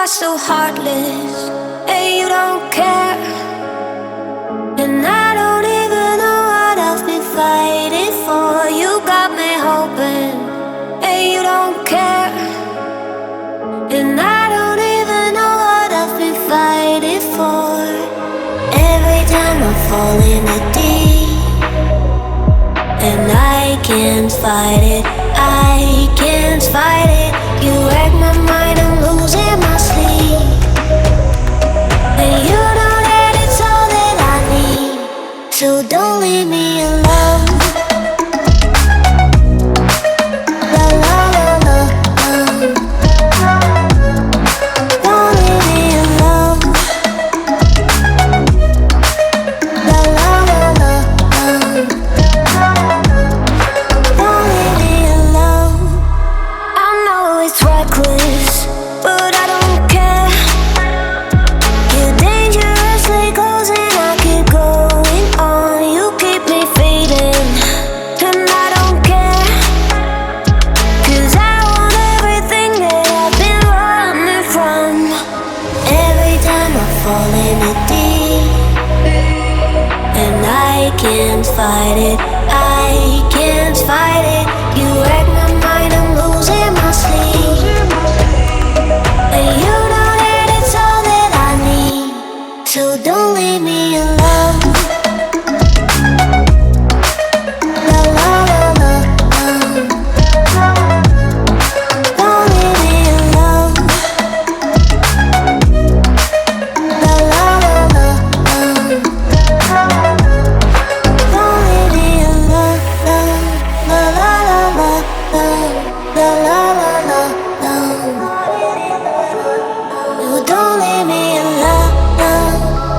are so heartless, and you don't care. And I don't even know what I've been fighting for. You got me hoping, and you don't care. And I don't even know what I've been fighting for. Every time I fall in the deep, and I can't fight it, I can't fight it. You wreck my mind, I'm losing my sleep. And you know that it's all that I need, so don't leave me alone. La la la la, don't leave me alone. La la la la, don't leave me alone. I know it's reckless, but I don't care. You're dangerously close and I keep going on. You keep me fading, and I don't care. 'Cause I want everything that I've been running from. Every time I fall in the deep, and I can't fight it, I can't fight it. You wreck my mind, I'm losing my sleep. And you know that it's all that I need, so don't leave me alone. La la la la, don't leave me alone. La la la la, don't leave me alone. La la la la, la la la la, you don't leave me alone.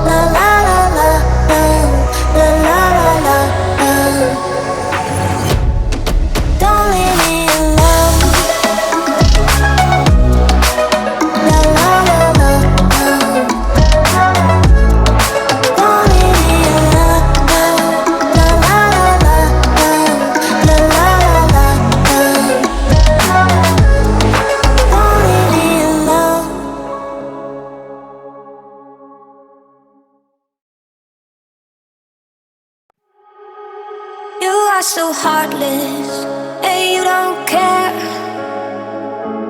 La la la la, la la la la, don't leave me alone. La la la la, don't leave me alone. La la la la, la la la la, don't leave me alone. You are so heartless, and you don't care.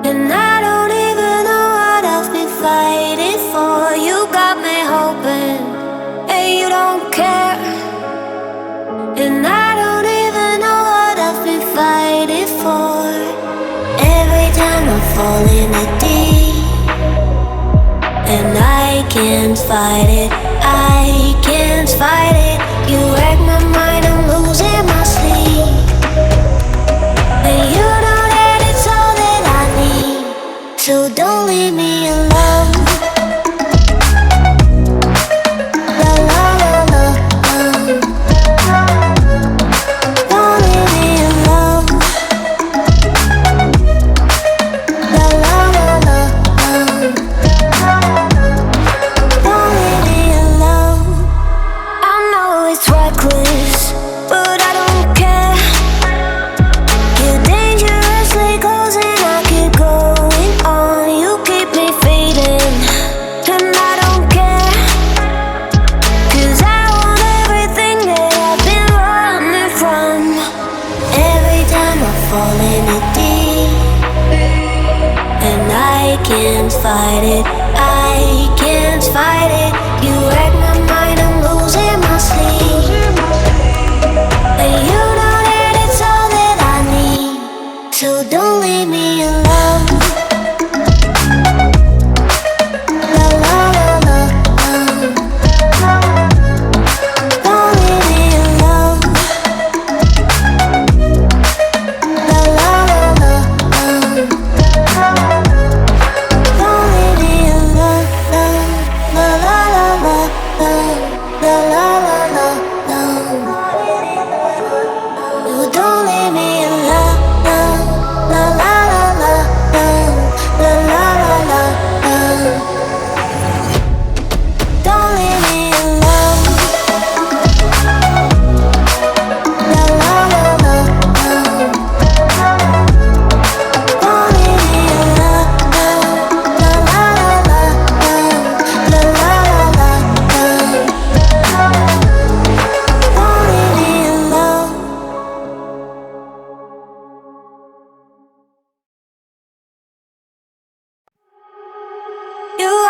And I don't even know what I've been fighting for. You got me hoping, and you don't care. And I don't even know what I've been fighting for. Every time I fall in the deep, and I can't fight it, I can't fight it. You wreck my mind, I'm losing my sleep. And you know that it's all that I need, so don't leave me alone. La la la la, don't leave me alone. La la la la, don't leave me alone. I know it's reckless, but I don't care. You're dangerously close and I keep going on. You keep me fading, and I don't care. 'Cause I want everything that I've been running from. Every time I fall in the deep, and I can't fight it, I can't fight it. You wreck my mind, I'm losing my sleep. And you know that it's all that I need, so don't leave me alone. La la la la, don't leave me alone. La la la la, don't leave me alone. La la la la,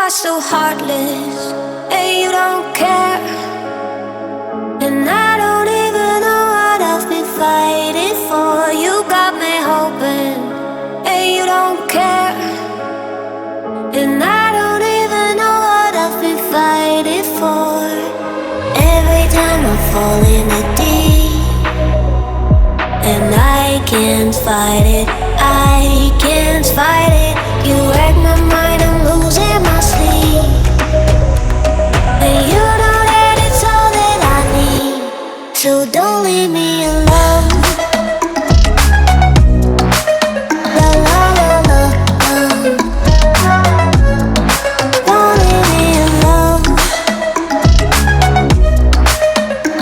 are so heartless, and you don't care. And I don't even know what I've been fighting for. You got me hoping, and you don't care. And I don't even know what I've been fighting for. Every time I fall in the deep, and I can't fight it, I can't fight it. You wreck my mind, I'm losing my sleep. And you know that it's all that I need, so don't leave me alone. La la la la, don't leave me alone.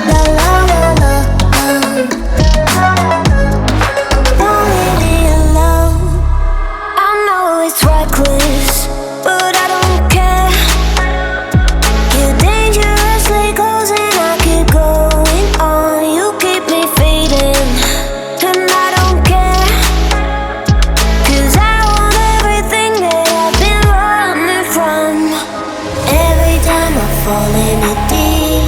La la la la, don't leave me alone. I know it's reckless, but I don't care. You're dangerously close and I keep going on. You keep me fading, and I don't care. 'Cause I want everything that I've been running from. Every time I fall in the deep,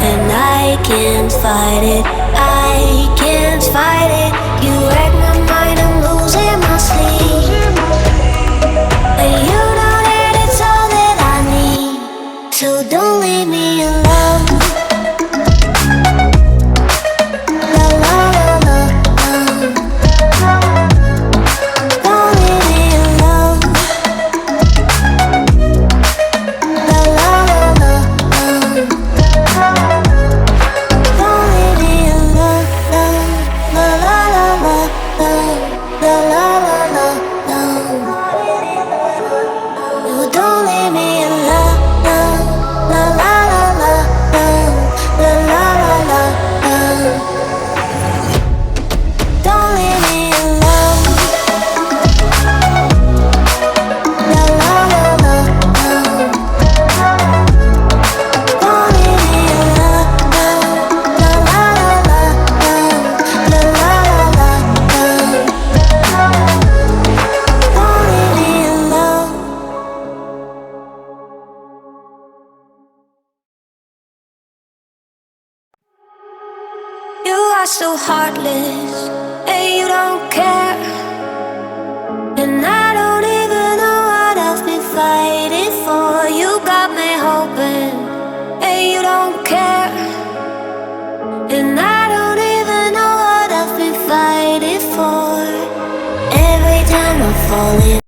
and I can't fight it, I can't fight it. You wreck my mind, I'm losing my sleep. And you know that it's all that I need, so don't leave me alone. La la la la, don't leave me alone. La la la la, don't leave me alone. La la la la, la la la la, you don't leave me alone. La la la la, la la la la, don't leave me alone. La la la la, don't leave me alone. La la la la, la la la la, don't leave me alone. You are so heartless, and you don't care. And I